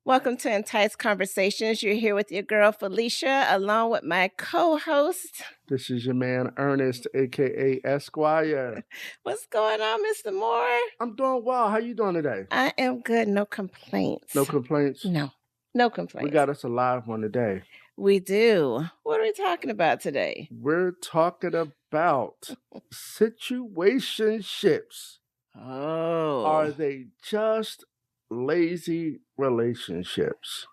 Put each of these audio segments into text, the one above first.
Welcome to Entice Conversations. You're here with your girl Felicia, along with my co-host. This is your man Ernest, aka Esquire. What's going on, Mr. Moore? I'm doing well. How you doing today? I am good. No complaints. No complaints? No We complaints. got us a live one today. We do. What are we talking about today? We're talking about situationships. Oh. Are they just lazy relationships?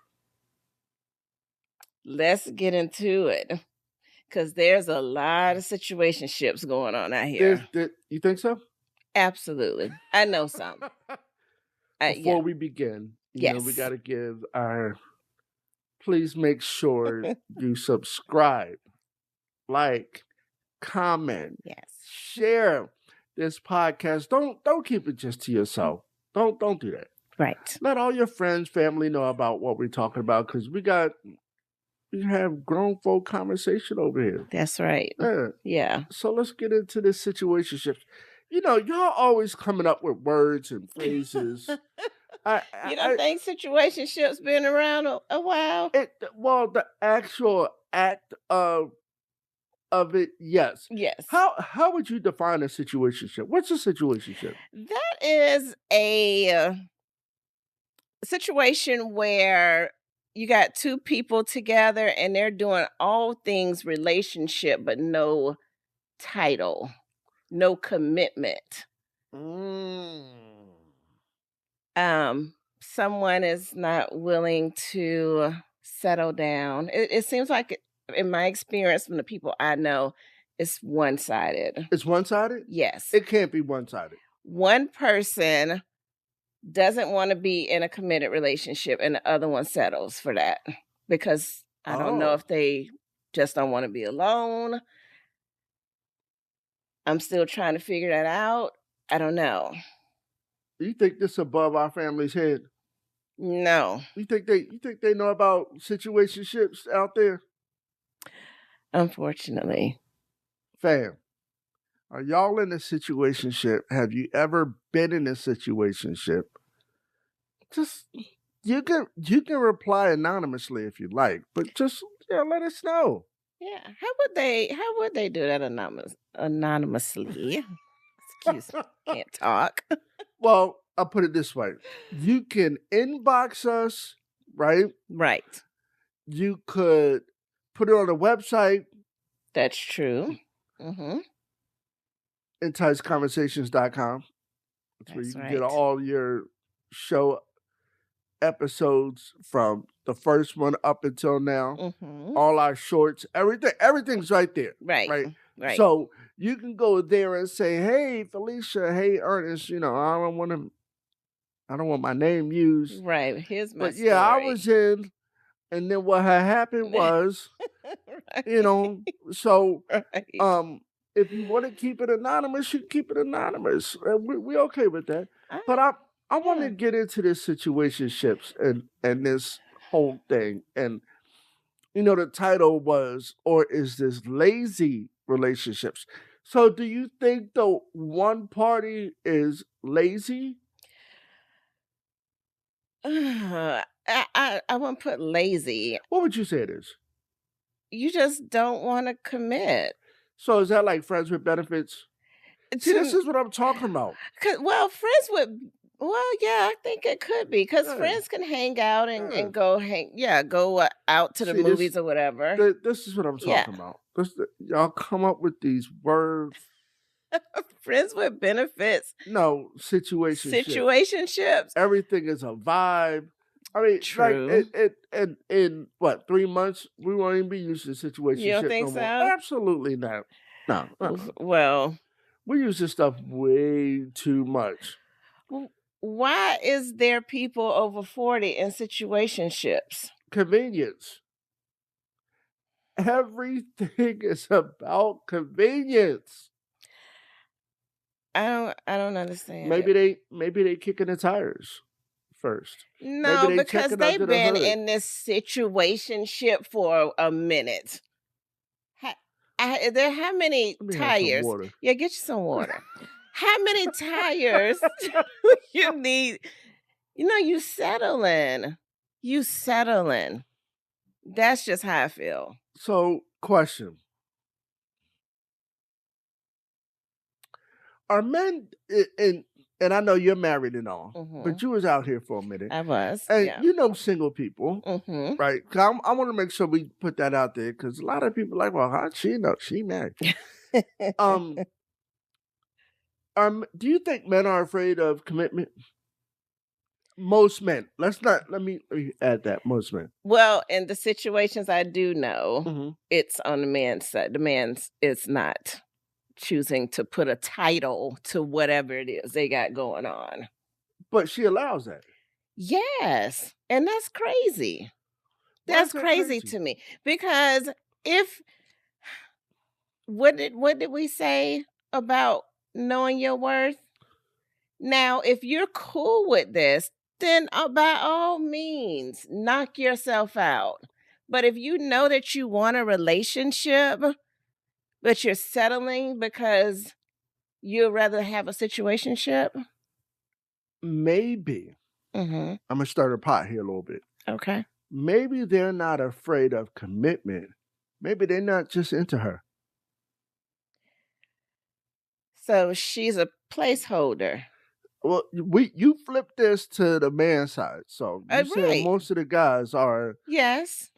Let's get into it. Because there's a lot of situationships going on out here. You think so? Absolutely. I know some. Before we begin, we got to give our... Please make sure you subscribe, like, comment, share this podcast. Don't keep it just to yourself. Don't do that. Right. Let all your friends, family know about what we're talking about, because we have grown folk conversation over here. That's right. Yeah. So let's get into this situationship. Y'all always coming up with words and phrases. You don't think situationships been around a while? The actual act of it, yes. Yes. How would you define a situationship? What's a situationship? That is a situation where you got two people together and they're doing all things relationship, but no title, no commitment. Someone is not willing to settle down. It seems like, in my experience from the people I know, it's one-sided. It's one-sided? Yes. It can't be one-sided. One person doesn't want to be in a committed relationship and the other one settles for that because I don't know if they just don't want to be alone. I'm still trying to figure that out. I don't know. You think this above our family's head? No. You think they know about situationships out there? Unfortunately. Fam, are y'all in a situationship? Have you ever been in a situationship? Just you can reply anonymously if you like, but just let us know. Yeah. How would they do that anonymously? Excuse me. Can't talk. Well, I'll put it this way. You can inbox us, right? Right. You could put it on the website. That's true. Mm-hmm. enticeconversations.com. That's where you can get all your show episodes from the first one up until now. Mm-hmm. All our shorts, everything's right there. Right. So you can go there and say, "Hey, Felicia, hey, Ernest, I don't want my name used." Right. Here's my story. But I was in, and then what had happened was, so if you want to keep it anonymous, you keep it anonymous. We okay with that. But I want to get into this situationships and this whole thing. And, the title was, or is this lazy relationships? So do you think the one party is lazy? I wouldn't put lazy. What would you say it is? You just don't want to commit. So is that like friends with benefits? See, this is what I'm talking about. I think it could be because friends can hang out and go out to the movies or whatever. This is what I'm talking about. Y'all come up with these words. Friends with benefits. No, situationships. Everything is a vibe. I mean, true. Like in what, 3 months, we won't even be using situationship. You don't think so? Absolutely not. No. Well, we use this stuff way too much. Why is there people over 40 in situationships? Convenience. Everything is about convenience. I don't understand. Maybe they kicking the tires first. No, because they've been in this situationship for a minute. How many tires? Yeah, get you some water. How many tires you need? You settle in. You settling. That's just how I feel. So, question. Are men and I know you're married and all, but you was out here for a minute. I was, And yeah. you know single people, right? 'Cause I want to make sure we put that out there because a lot of people are like, well, how she know she married? um, do you think men are afraid of commitment? Most men. Let me add that. Most men. Well, in the situations I do know, it's on the man's side. The man's is not choosing to put a title to whatever it is they got going on. But she allows that. Yes, and that's crazy. Why is That's that crazy to me because if what did we say about knowing your worth? Now, if you're cool with this, then by all means, knock yourself out. But if you know that you want a relationship, but you're settling because you'd rather have a situationship, maybe I'm gonna start a pot here a little bit. Okay. Maybe they're not afraid of commitment. Maybe they're not just into her. So she's a placeholder. Well, you flip this to the man side. So you said Right. most of the guys are Yes.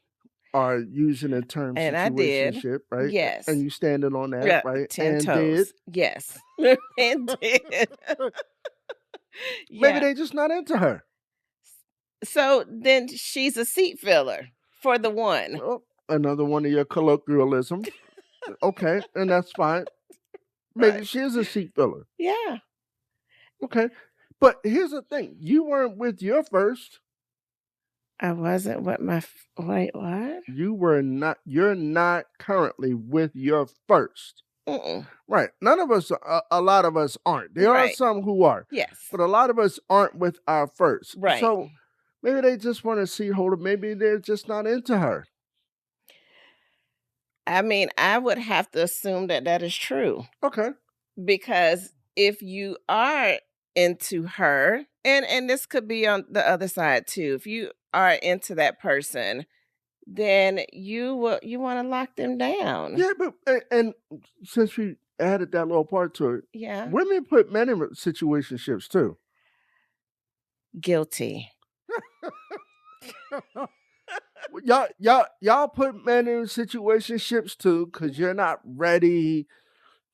are using the term And I did. situationship, right? Yes. And you standing on that, Yeah, right? 10 And toes. did. Yes. And did. Maybe Yeah. they just not into her. So then she's a seat filler for the one. Well, another one of your colloquialisms. Okay, and that's fine. Maybe she is a seat filler. Yeah. Okay. But here's the thing. You weren't with your first. I wasn't with my wait, what? You're not currently with your first. Right. None of us, a lot of us aren't. There are some who are. Yes. But a lot of us aren't with our first. Right. So maybe they just want to see holder. Maybe they're just not into her. I mean, I would have to assume that that is true. Okay. Because if you are into her, and this could be on the other side too, if you are into that person, then you want to lock them down. Yeah, but and since we added that little part to it, Yeah. women put men in situationships too. Guilty. y'all put men in situationships too because you're not ready.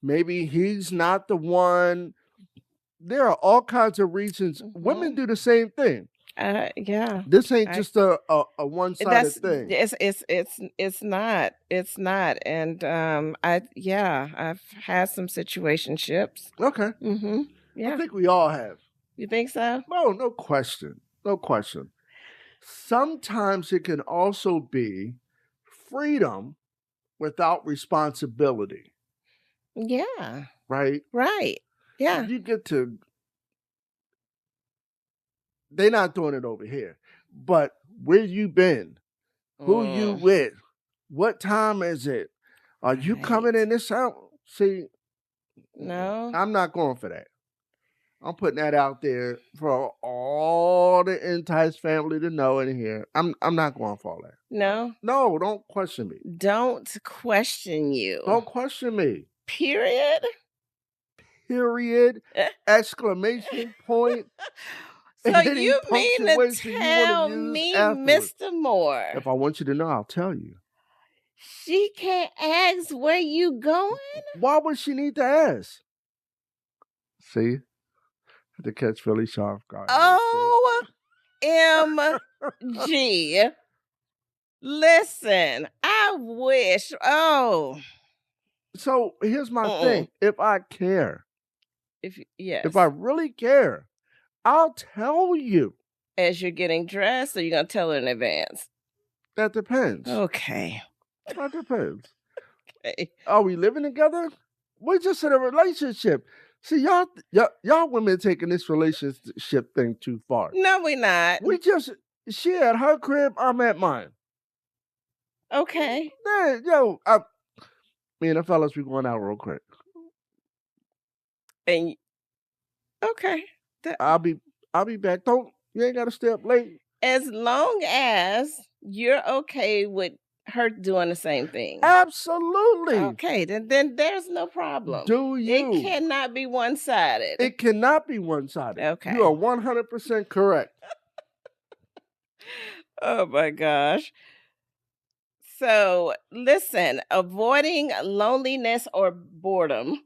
Maybe he's not the one. There are all kinds of reasons. Women do the same thing. Yeah. This ain't just a one-sided thing. It's not. It's not. And I've had some situationships. Okay. Yeah. I think we all have. You think so? Oh, no question. No question. Sometimes it can also be freedom without responsibility. Yeah. Right? Right. Yeah. You get to they're not doing it over here. But where you been? Who you with? What time is it? Are you coming in this out? See, no, I'm not going for that. I'm putting that out there for all the Entice family to know in here. I'm not going for all that. No. No, don't question me. Don't question you. Don't question me. Period. Period. Exclamation point. So you mean to tell me, Mr. Moore? If I want you to know, I'll tell you. She can't ask where you going? Why would she need to ask? See? To catch really sharp guard. OMG. Listen, I wish. So here's my thing. If I care, if I really care, I'll tell you. As you're getting dressed, or you're gonna tell her in advance? That depends. Okay. That depends. Okay. Are we living together? We're just in a relationship. See, y'all women taking this relationship thing too far. No, we're not. She at her crib, I'm at mine. Okay. Man, me and the fellas, we going out real quick. And okay. I'll be back. You ain't gotta stay up late. As long as you're okay with her doing the same thing. Absolutely. Okay, then there's no problem. Do It you? cannot be one-sided. It cannot be one-sided. Okay. You are 100% correct. Oh my gosh. So, listen, avoiding loneliness or boredom.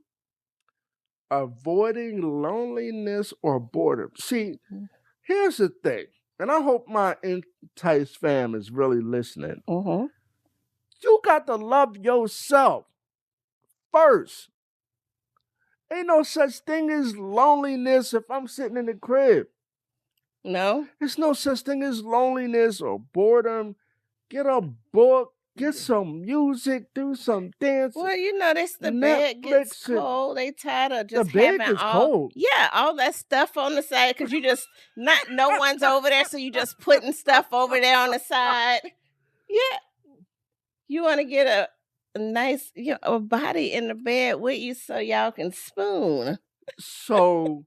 Avoiding loneliness or boredom. See, Mm. here's the thing, and I hope my Entice fam is really listening. You got to love yourself first. Ain't no such thing as loneliness if I'm sitting in the crib. No? There's no such thing as loneliness or boredom. Get a book, get some music, do some dancing. Well, you know, the bed gets Netflix and- cold. They tired of The just bed having gets cold. all that stuff on the side because you just no one's over there, so you just putting stuff over there on the side. Yeah, you want to get a nice a body in the bed with you so y'all can spoon. So,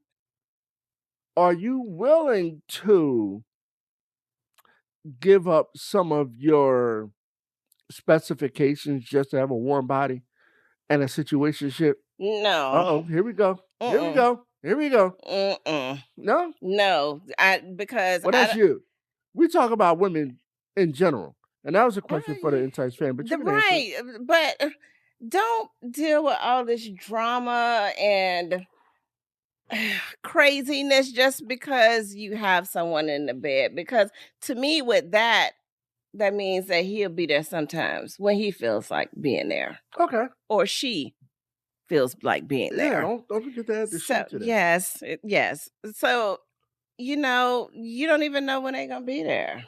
are you willing to give up some of your specifications just to have a warm body and a situationship? No. Uh-oh, here we go. Here we Mm-mm. go. Here we go. Mm-mm. No? No, because Well, that's you. We talk about women in general. And that was a question for the Entice fan, but you can answer it. right, but don't deal with all this drama and craziness just because you have someone in the bed. Because to me, with that means that he'll be there sometimes when he feels like being there. Okay. Or she feels like being there. Yeah, don't forget to add the she to that. Yes. So, you don't even know when they're going to be there.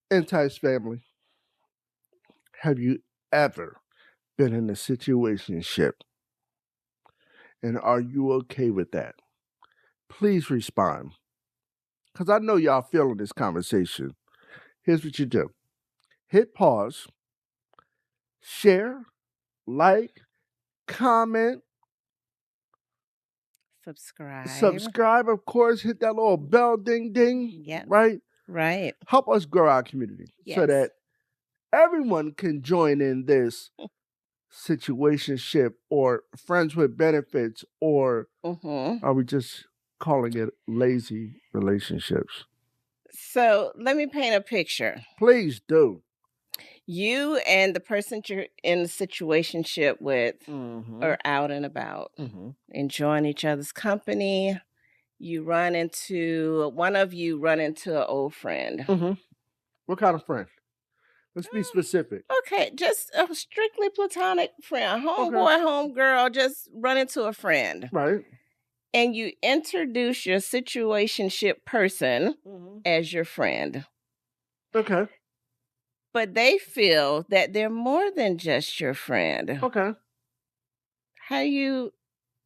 Entice family, have you ever been in a situationship? And are you okay with that? Please respond. Because I know y'all feeling this conversation. Here's what you do. Hit pause, share, like, comment, subscribe, of course, hit that little bell ding ding. Yeah. Right. Help us grow our community so that everyone can join in this situationship or friends with benefits, or are we just calling it lazy relationships? So let me paint a picture. Please do. You and the person you're in the situationship with are out and about, enjoying each other's company. One of you run into an old friend. What kind of friend? Let's be specific. Okay, just a strictly platonic friend. Homeboy, homegirl, just run into a friend. Right. And you introduce your situationship person as your friend. Okay. But they feel that they're more than just your friend. Okay.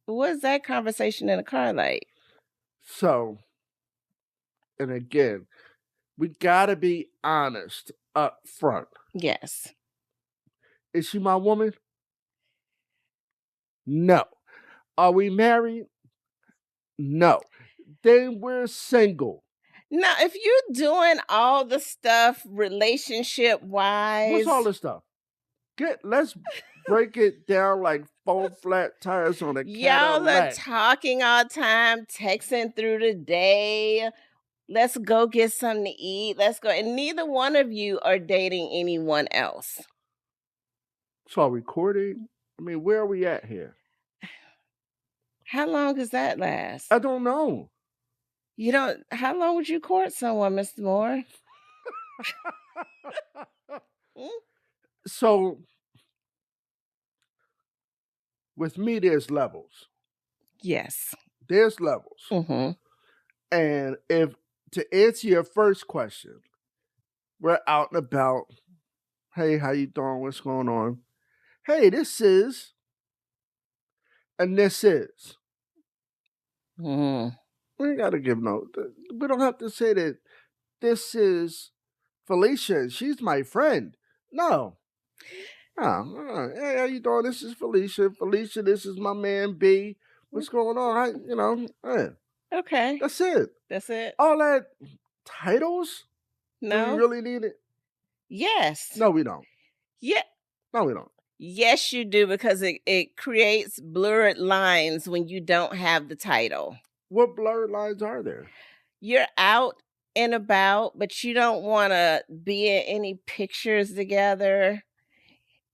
What's that conversation in the car like? So, and again, we gotta be honest up front. Yes. Is she my woman? No. Are we married? No. Then we're single. Now, if you're doing all the stuff relationship-wise... What's all this stuff? Let's break it down like 4 flat tires on a Cadillac. Y'all are talking all the time, texting through the day. Let's go get something to eat. Let's go. And neither one of you are dating anyone else. So recording? I mean, where are we at here? How long does that last? I don't know. How long would you court someone, Mr. Moore? So, with me, there's levels. Yes. There's levels. And to answer your first question, we're out and about. Hey, how you doing? What's going on? Hey, this is, and this is. We ain't got to give we don't have to say that this is Felicia and she's my friend. No. Hey, how you doing? This is Felicia. Felicia, this is my man B. What's going on? Okay. That's it. That's it. All that titles? Do we No? really need it? Yes. No, we don't. Yeah. No, we don't. Yes, you do, because it creates blurred lines when you don't have the title. What blurred lines are there? You're out and about, but you don't want to be in any pictures together.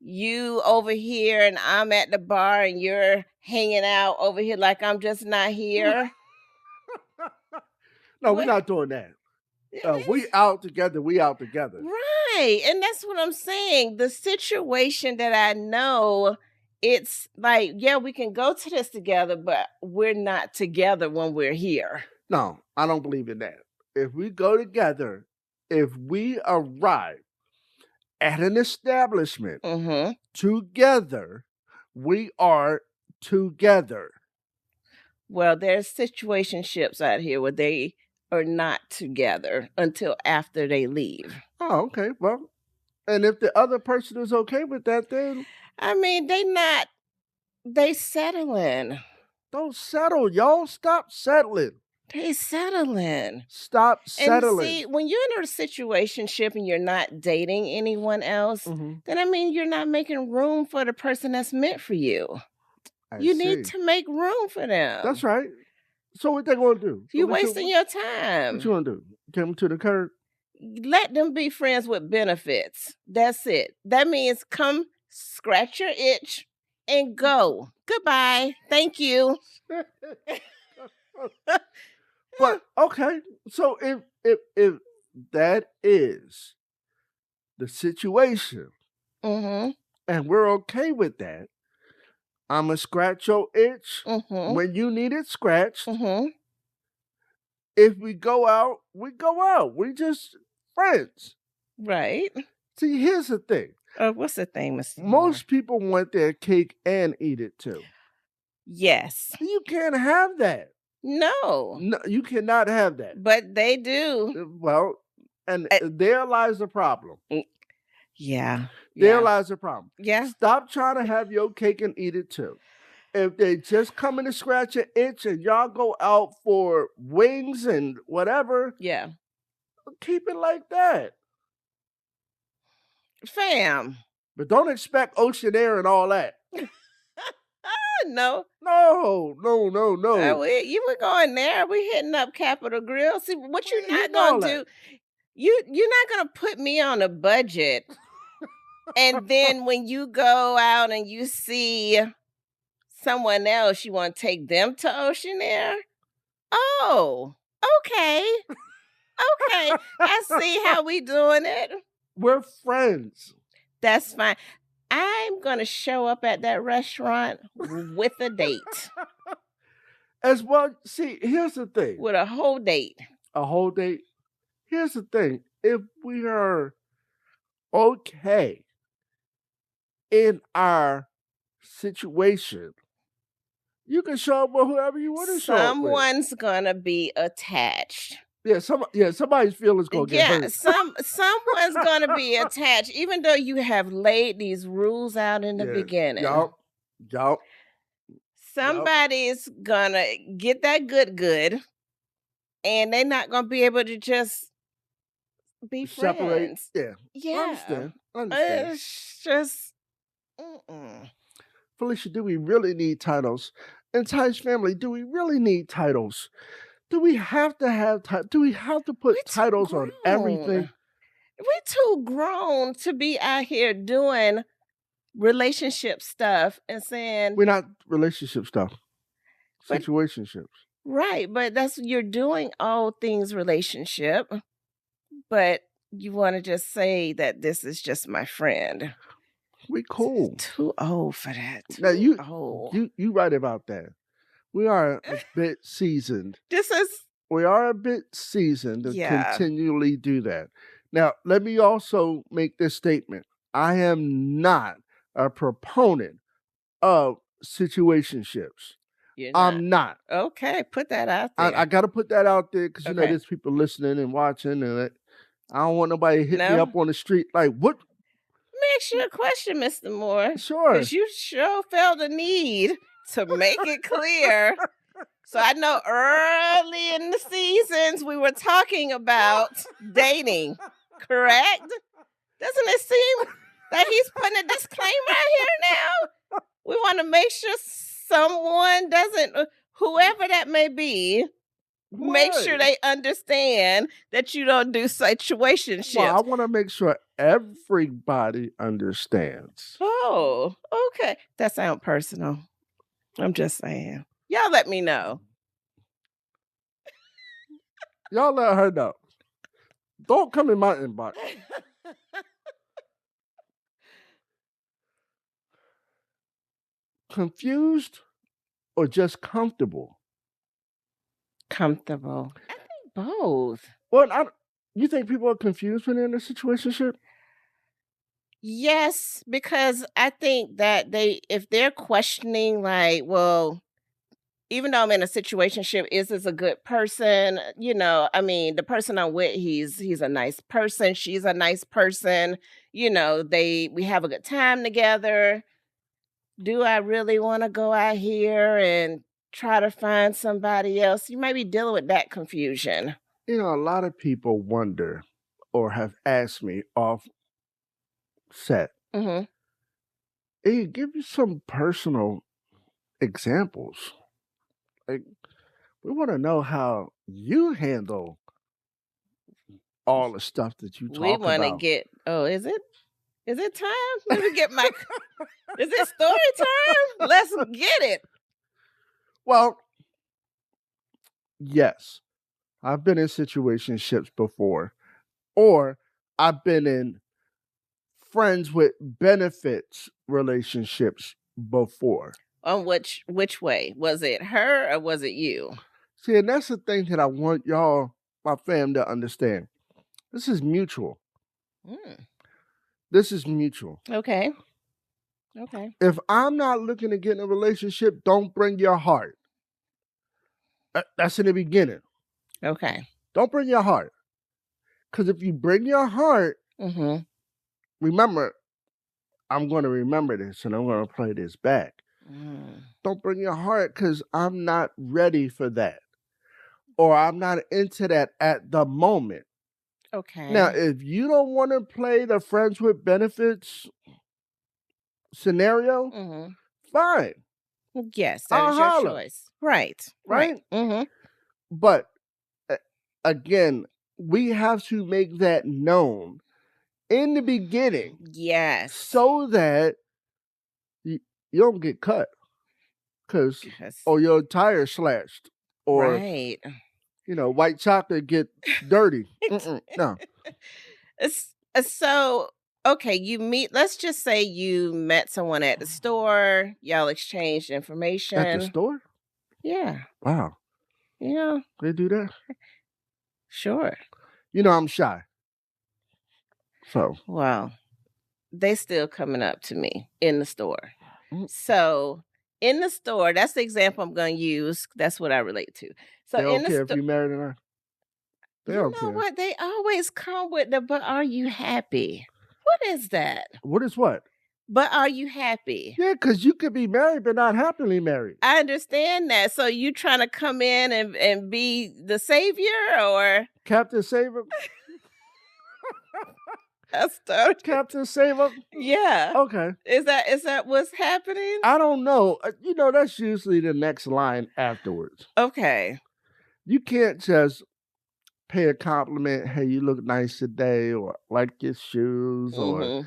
You over here and I'm at the bar and you're hanging out over here like I'm just not here. No, we're What? not doing that. It We is. out together. We out together. Right. And that's what I'm saying. The situation that I know, it's like, yeah, we can go to this together, but we're not together when we're here. No, I don't believe in that. If we go together, if we arrive at an establishment Mm-hmm. together, we are together. Well, there's situationships out here where they are not together until after they leave. Oh, okay. Well, and if the other person is okay with that, then I mean, they settling. don't settle, y'all. Stop settling. They settling. Stop And settling. see, when you're in a situationship and you're not dating anyone else, Mhm. then I mean you're not making room for the person that's meant for you. You need to make room for them. That's right. So what they gonna do? You're wasting your time. What you gonna do? Take them to the curb? Let them be friends with benefits. That's it. That means come scratch your itch and go. Goodbye. Thank you. But okay, so if that is the situation, Mm-hmm. and we're okay with that, I'ma scratch your itch Mm-hmm. when you need it scratched. Mm-hmm. If we go out, we go out. We just friends. Right. See, here's the thing. What's the thing, Mr. Most people want their cake and eat it too. Yes. You can't have that. No. No, you cannot have that. But they do. Well, and there lies the problem. Yeah. There lies the problem. Yeah. Stop trying to have your cake and eat it too. If they just coming to scratch an itch and y'all go out for wings and whatever, yeah, keep it like that. Fam. But don't expect ocean air and all that. No. No. You were going there. We hitting up Capitol Grill. See, what you're not gonna do, you're not gonna put me on a budget. And then when you go out and you see someone else, you want to take them to ocean air? Oh, okay. Okay. I see how we doing it. We're friends. That's fine. I'm going to show up at that restaurant with a date. As well, see, here's the thing. With a whole date. A whole date? Here's the thing. If we are okay in our situation, you can show up with whoever you want to show up with. Someone's going to be attached. Yeah, somebody's feelings gonna get hurt. Someone's gonna be attached, even though you have laid these rules out in the beginning. Yup. Somebody's gonna get that good, and they're not gonna be able to just be separate. friends. Yeah. I understand. It's just. Felicia, do we really need titles? And Ty's family, do we really need titles? Do we have to have do we have to put titles on everything? We're too grown to be out here doing relationship stuff and saying we're not relationship stuff. Situationships. Right, but you're doing all things relationship, but you want to just say that this is just my friend. We cool. Too old for that. Now you right about that. We are a bit seasoned. We are a bit seasoned to continually do that. Now, let me also make this statement. I am not a proponent of situationships. I'm not. Okay, put that out there. I got to put that out there because, you know, there's people listening and watching, and I don't want nobody to hit me up on the street like, what? Let me ask you a question, Mr. Moore. Sure. Because you sure felt the need to make it clear. So I know early in the seasons we were talking about dating, correct? Doesn't it seem that he's putting a disclaimer out here now? We want to make sure someone doesn't, whoever that may be, make sure Right. they understand that you don't do Well, I situationships. want to make sure everybody understands. Oh, okay. That sounds personal. I'm just saying. Y'all let me know. Y'all let her know. Don't come in my inbox. Confused or just comfortable? Comfortable. I think both. Well, you think people are confused when they're in a situationship? Yes, because I think that if they're questioning, like, well, even though I'm in a situationship, is this a good person? I mean, the person I'm with, he's a nice person. She's a nice person. We have a good time together. Do I really want to go out here and try to find somebody else? You might be dealing with that confusion. A lot of people wonder or have asked me off set, Mm-hmm. hey, give you some personal examples. Like, we want to know how you handle all the stuff that you We talk want to about. get. Oh, is it? Is it time? Let me get my. Is it story time? Let's get it. Well, yes, I've been in situationships before, or I've been in friends with benefits relationships before. On which way? Was it her or was it you? See, and that's the thing that I want y'all, my fam, to understand. This is mutual. Mm, This is mutual. okay. Okay. If I'm not looking to get in a relationship, don't bring your heart. That's in the beginning. Okay. Don't bring your heart. Because if you bring your heart, Mm-hmm. remember, I'm going to remember this and I'm going to play this back. Mm. Don't bring your heart because I'm not ready for that. Or I'm not into that at the moment. Okay. Now, if you don't want to play the friends with benefits scenario, Mm-hmm. fine. Yes, that I'll is your holler, choice. Right. right? Mm-hmm. But again, we have to make that known in the beginning Yes. so that you don't get cut because or your tire slashed or right. white chocolate get dirty. No. So, okay, let's just say you met someone at the store, y'all exchanged information. At the store? Yeah. Wow. Yeah. They do that? Sure. I'm shy. So. Well, they still coming up to me in the store. Mm. So in the store, that's the example I'm going to use. That's what I relate to. So They don't in the care if you married or not? They you don't know care. what? They always come with the, but are you happy? What is that? What is what? But are you happy? Yeah, because you could be married but not happily married. I understand that. So you trying to come in and be the savior or Captain Saver? I started. Captain Saver? Yeah. Okay. Is that what's happening? I don't know. That's usually the next line afterwards. Okay. You can't just pay a compliment, hey, you look nice today, or like your shoes, or,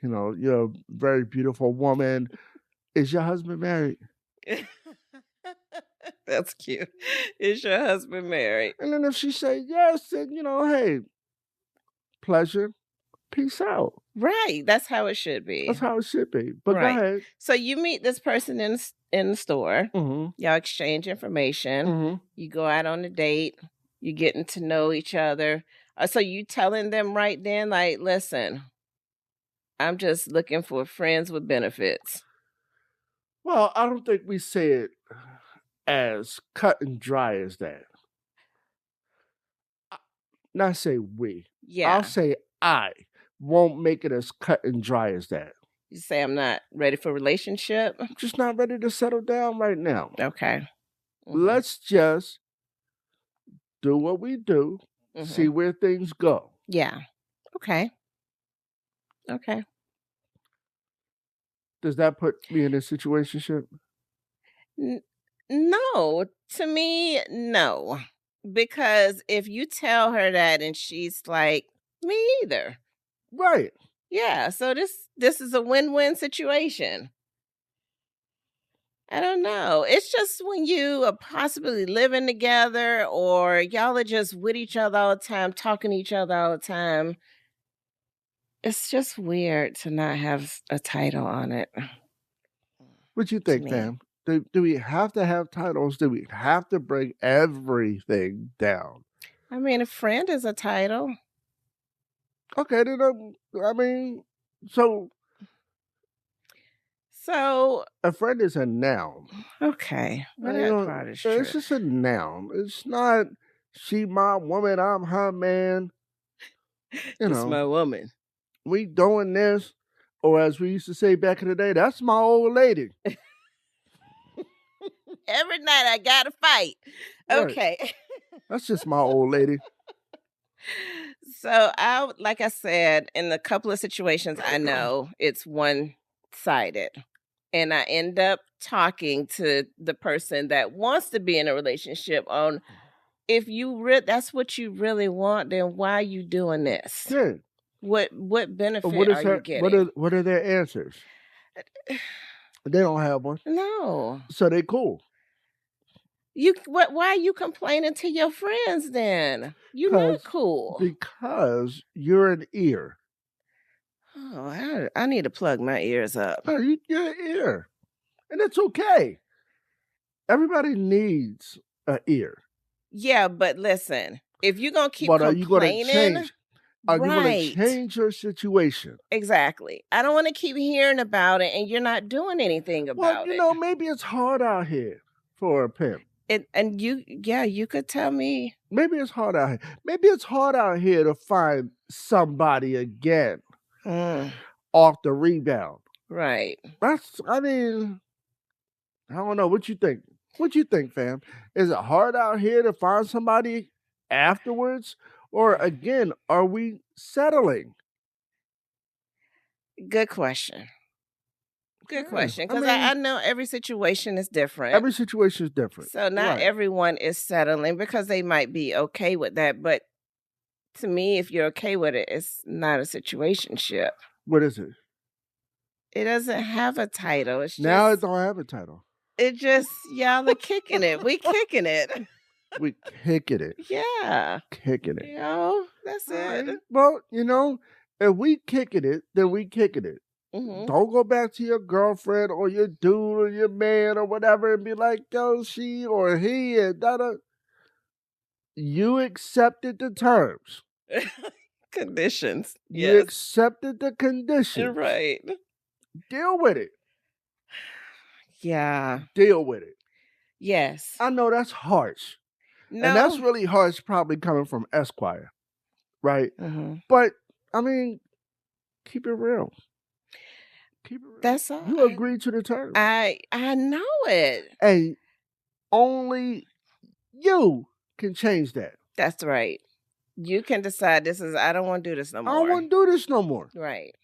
you're a very beautiful woman. Is your husband married? That's cute. Is your husband married? And then if she say yes, then, hey, pleasure, peace out. Right. That's how it should be. That's how it should be. But right. go ahead. So you meet this person in the store. Mm-hmm. Y'all exchange information. Mm-hmm. You go out on a date. You getting to know each other. So you telling them right then, like, listen, I'm just looking for friends with benefits. Well, I don't think we say it as cut and dry as that. Not say we. Yeah. I'll say I won't make it as cut and dry as that. You say I'm not ready for a relationship? I'm just not ready to settle down right now. Okay. Let's just do what we do, see where things go. Yeah. Okay. Okay. Does that put me in a situationship? No, to me, no. Because if you tell her that and she's like, "Me either." Right. Yeah, so this is a win-win situation. I don't know. It's just when you are possibly living together or y'all are just with each other all the time, talking to each other all the time. It's just weird to not have a title on it. What you To think, me. fam? Do we have to have titles? Do we have to break everything down? I mean, a friend is a title. Okay, then I mean, so So a friend is a noun. okay, well that part is true. It's just a noun. It's not she my woman, I'm her man. You This my know, woman. we doing this, or as we used to say back in the day, that's my old lady. Every night I gotta fight. Right. Okay. That's just my old lady. So like I said, in a couple of situations, I know it's one-sided. And I end up talking to the person that wants to be in a relationship on if that's what you really want, then why are you doing this? Good. What benefit are you getting? What are their answers? They don't have one. No. So they cool. Why are you complaining to your friends then? You're not cool. Because you're an ear. Oh, I need to plug my ears up. No, you're an ear. And it's okay. Everybody needs an ear. Yeah, but listen, if you're gonna keep But are you gonna complaining, change? Are you gonna right. change your situation? Exactly. I don't want to keep hearing about it and you're not doing anything Well, about you it. know, maybe it's hard out here for a pimp. And you could tell me. Maybe it's hard out here. Maybe it's hard out here to find somebody again off the rebound. Right. I mean, I don't know. What you think? What you think, fam? Is it hard out here to find somebody afterwards? Or again, are we settling? Good question. Good question. Because I know every situation is different. Every situation is different. So not everyone is settling because they might be okay with that. But to me, if you're okay with it, it's not a situationship. What is it? It doesn't have a title. It's now just, it don't have a title. It just y'all are kicking it. We kicking it. We kicking it. Yeah. Kicking it. You know, that's it. Right. Well, you know, if we kicking it, then we kicking it. Don't go back to your girlfriend or your dude or your man or whatever and be like, yo, she or he and da-da. You accepted the terms. Conditions. You accepted the conditions. Right. Deal with it. Yeah. Deal with it. Yes. I know that's harsh. No. And that's really harsh probably coming from Esquire. Right? But, I mean, keep it real. Keep it real. That's all. You agreed to the terms. I know it. And only you can change that. That's right. You can decide I don't want to do this no more. I don't want to do this no more. Right.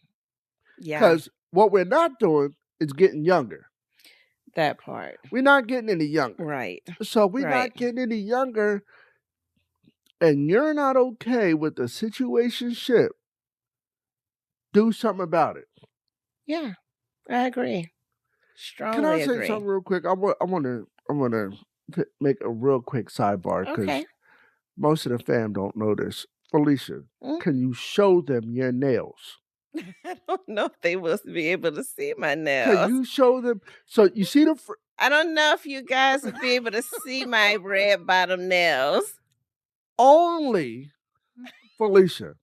Yeah. Because what we're not doing is getting younger. That part. We're not getting any younger. Right. So we're not getting any younger, and you're not okay with the situationship. Do something about it. Yeah, I agree. Strongly agree. Can I say agree. something real quick? I want to make a real quick sidebar because most of the fam don't know this. Felicia, can you show them your nails? I don't know if they will be able to see my nails. Can you show them? So you see the... I don't know if you guys would be able to see my red bottom nails. Only Felicia.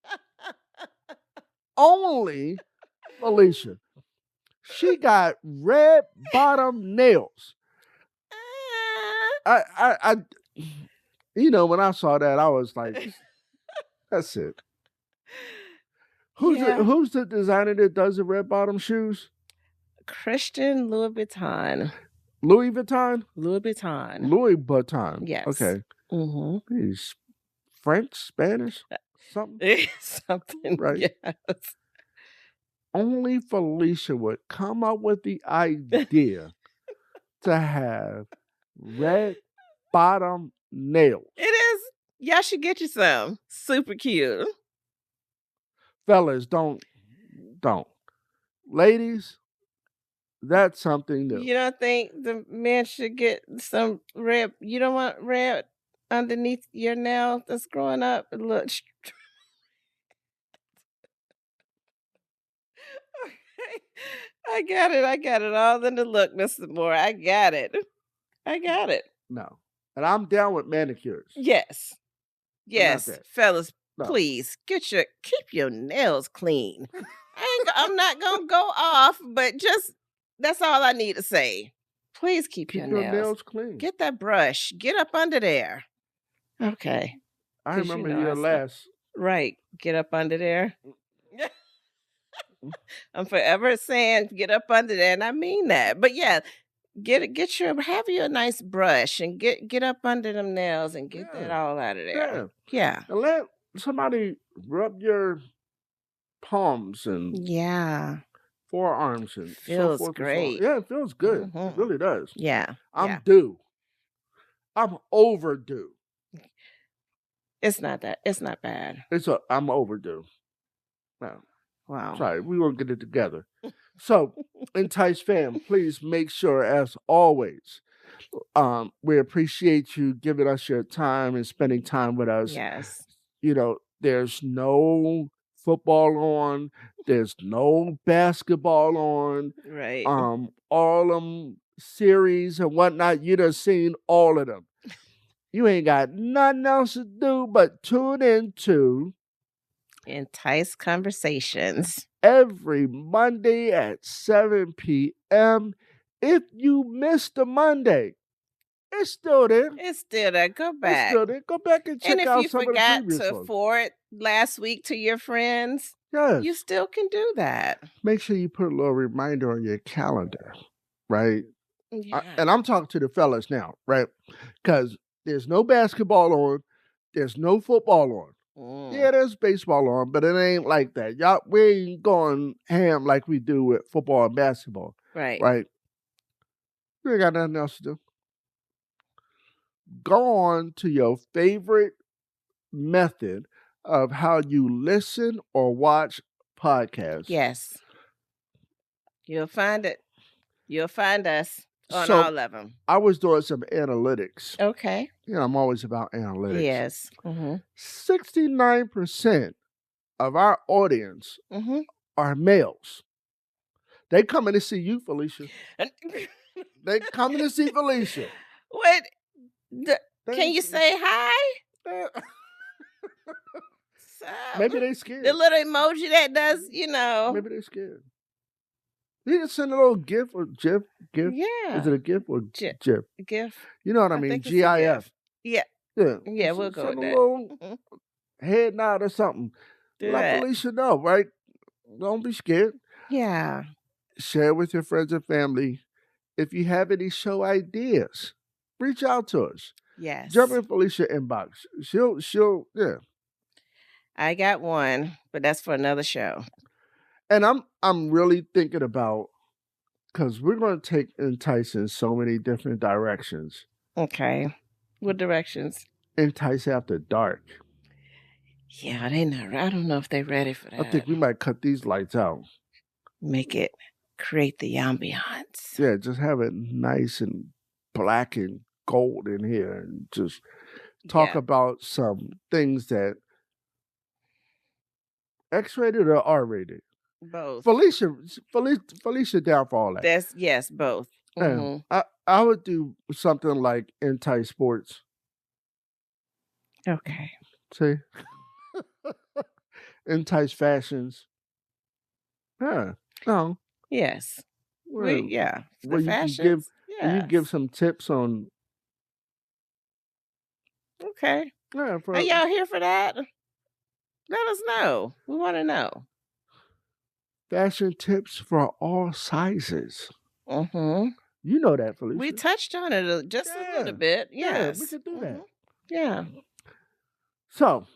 Only Felicia. She got red bottom nails. I you know, when I saw that, I was like, that's it. Who's the designer that does the red bottom shoes? Christian Louboutin. Louis Vuitton? Louis Vuitton. Louis Vuitton. Yes. Okay. He's French, Spanish, something. Something. Right. Yes. Only Felicia would come up with the idea to have red bottom nails. It is. Y'all should get you some. Super cute. Fellas, don't. Ladies, that's something new. You don't think the men should get some red? You don't want red underneath your nail that's growing up? Look. Okay. I got it all in the look, Mr. Moore. I got it. No. And I'm down with manicures. Yes. Yes. that. Fellas, No. please keep your nails clean. I'm not gonna go off, but just that's all I need to say. Please keep your nails clean. Get that brush. Get up under there. Okay. I 'Cause remember you know your I said- last. Right. Get up under there. I'm forever saying get up under there, and I mean that. But yeah, have you a nice brush and get up under them nails and get that all out of there. Yeah. And let somebody rub your palms and forearms and Feels so forth. great. Yeah, it feels good. It really does. Yeah. I'm due. I'm overdue. It's not bad. I'm overdue. No. Wow. Sorry, we won't get it together. So, Entice fam, please make sure, as always, we appreciate you giving us your time and spending time with us. Yes. You know, there's no football on, there's no basketball on. Right. All them series and whatnot, you done seen all of them. You ain't got nothing else to do but tune into Entice Conversations every Monday at 7 p.m. If you missed a Monday, it's still there. Go back. It's still there. Go back and check out some of the previous ones. And if you forgot to forward last week to your friends, you still can do that. Make sure you put a little reminder on your calendar, right? Yeah. And I'm talking to the fellas now, right? Because there's no basketball on, there's no football on. Yeah, there's baseball on, but it ain't like that. Y'all, we ain't going ham like we do with football and basketball. Right. Right? We ain't got nothing else to do. Go on to your favorite method of how you listen or watch podcasts. Yes. You'll find it. You'll find us on all of them. I was doing some analytics. Okay. You know, I'm always about analytics. Yes. 69% of our audience are males. They coming to see you, Felicia. They coming to see Felicia. What? Can you say hi? Maybe they scared. The little emoji that does, you know. Maybe they scared. You can send a little GIF or GIF. Yeah. Is it a GIF or GIF? GIF. You know what I mean? GIF. Yeah. Yeah. Yeah, we'll go with send that. A little head nod or something. Let Felicia know, right? Don't be scared. Yeah. Share with your friends and family. If you have any show ideas, reach out to us. Yes. Jump in Felicia inbox. She'll yeah. I got one, but that's for another show. And I'm really thinking about, because we're going to take Entice in so many different directions. Okay. What directions? Entice After Dark. Yeah, I don't know if they're ready for that. I think we might cut these lights out. Create the ambiance. Yeah, just have it nice and black and gold in here and just talk about some things that X-rated or R-rated? Both. Felicia down for all that. Yes, both. I would do something like Entice Sports. Okay. See? Entice Fashions. Yeah. No. Yes. Well, The fashions. You give some tips on. Okay. Yeah, Are y'all here for that? Let us know. We want to know. Fashion tips for all sizes. You know that, Felicia. We touched on it just a little bit. Yes. Yeah, we could do that. Yeah. So, I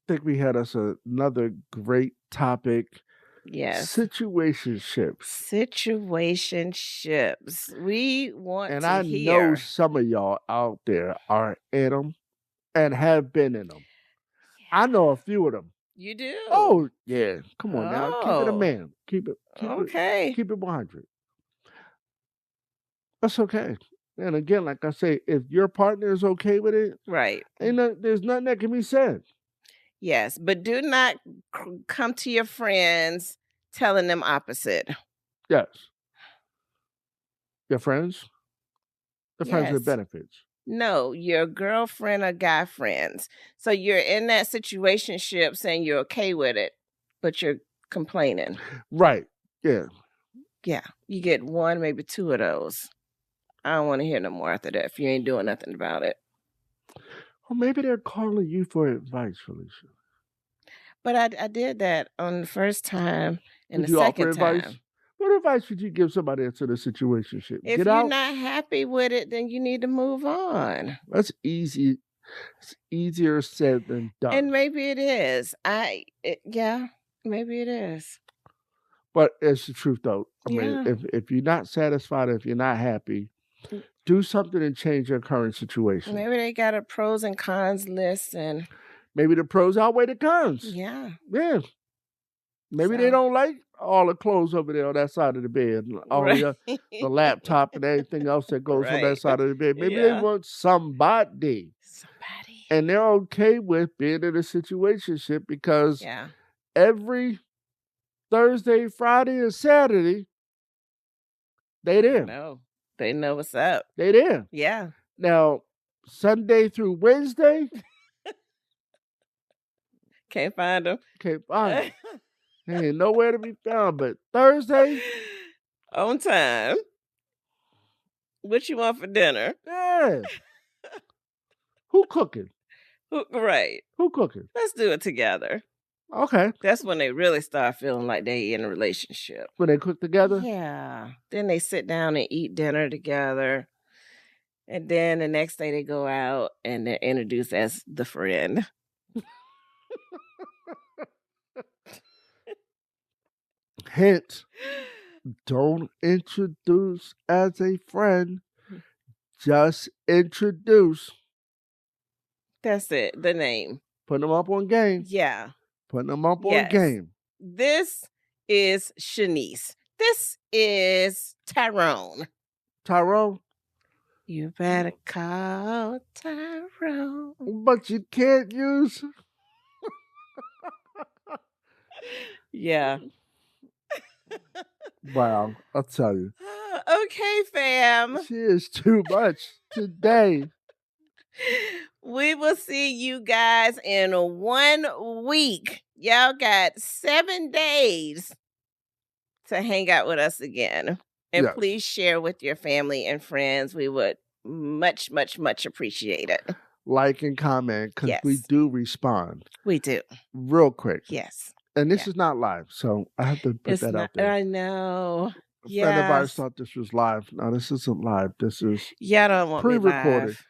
think we had us another great topic. Yes. Situationships. Situationships. We want and to I hear. know some of y'all out there are in them and have been in them. I know a few of them. You do? Oh, yeah. Come on now. Keep it a man. Keep it. Okay. Keep it 100. That's okay. And again, like I say, if your partner is okay with it, right, there's nothing that can be said. Yes, but do not come to your friends telling them opposite. Yes. Your friends? The friends with Yes. benefits. No, your girlfriend or guy friends. So you're in that situationship saying you're okay with it, but you're complaining. Right. Yeah. Yeah. You get one, maybe two of those. I don't want to hear no more after that if you ain't doing nothing about it. Or maybe they're calling you for advice, Felicia. But I did that on the first time and Did the you second offer advice? time. What advice would you give somebody into the situationship? If Get you're out. not happy with it, then you need to move on. That's easy. It's easier said than done. And maybe it is. Yeah, maybe it is. But it's the truth, though. I Yeah. mean, if you're not satisfied, if you're not happy, do something and change your current situation. Maybe they got a pros and cons list, and maybe the pros outweigh the cons. Yeah. Yeah. Maybe they don't like all the clothes over there on that side of the bed, all the laptop and everything else that goes on that side of the bed. Maybe they want somebody. And they're okay with being in a situationship because every Thursday, Friday, and Saturday, they there. No, they know what's up. They there. Yeah. Now, Sunday through Wednesday, can't find them. Can't find them. They ain't nowhere to be found. But Thursday, on time. What you want for dinner? Yeah. Who cooking? Right. Who cooking? Let's do it together. Okay. That's when they really start feeling like they in a relationship. When they cook together? Yeah. Then they sit down and eat dinner together. And then the next day they go out and they're introduced as the friend. Hint, don't introduce as a friend. Just introduce. That's it, the name. Put them up on game. Yeah. Put them up on game. This is Shanice. This is Tyrone. Tyrone? You better call Tyrone. But you can't use... Yeah. Wow, I'll tell you. Okay, fam. She is too much today. We will see you guys in 1 week. Y'all got 7 days to hang out with us again. And please share with your family and friends. We would much, much, much appreciate it. Like and comment, because we do respond. We do. Real quick. Yes. And this is not live, so I have to put that out there. I know. A friend of ours thought this was live. No, this isn't live. This is I don't want pre-recorded. Me live.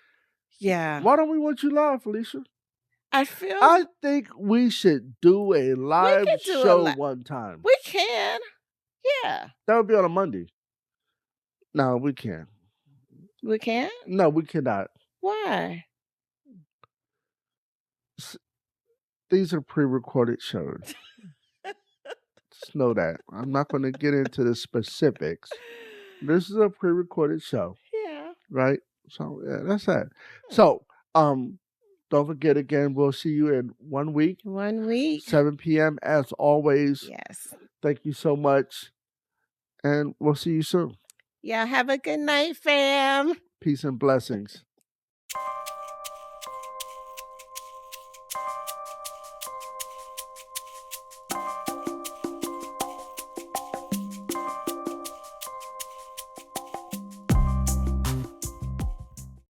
Yeah. Why don't we want you live, Felicia? I think we should do a live show one time. We can. Yeah. That would be on a Monday. No, we can't. We can't? No, we cannot. Why? These are pre-recorded shows. Just know that. I'm not going to get into the specifics. This is a pre-recorded show. Yeah. Right? So, yeah, that's that. So, don't forget again, we'll see you in 1 week. 1 week. 7 p.m. as always. Yes. Thank you so much. And we'll see you soon. Y'all have a good night, fam. Peace and blessings.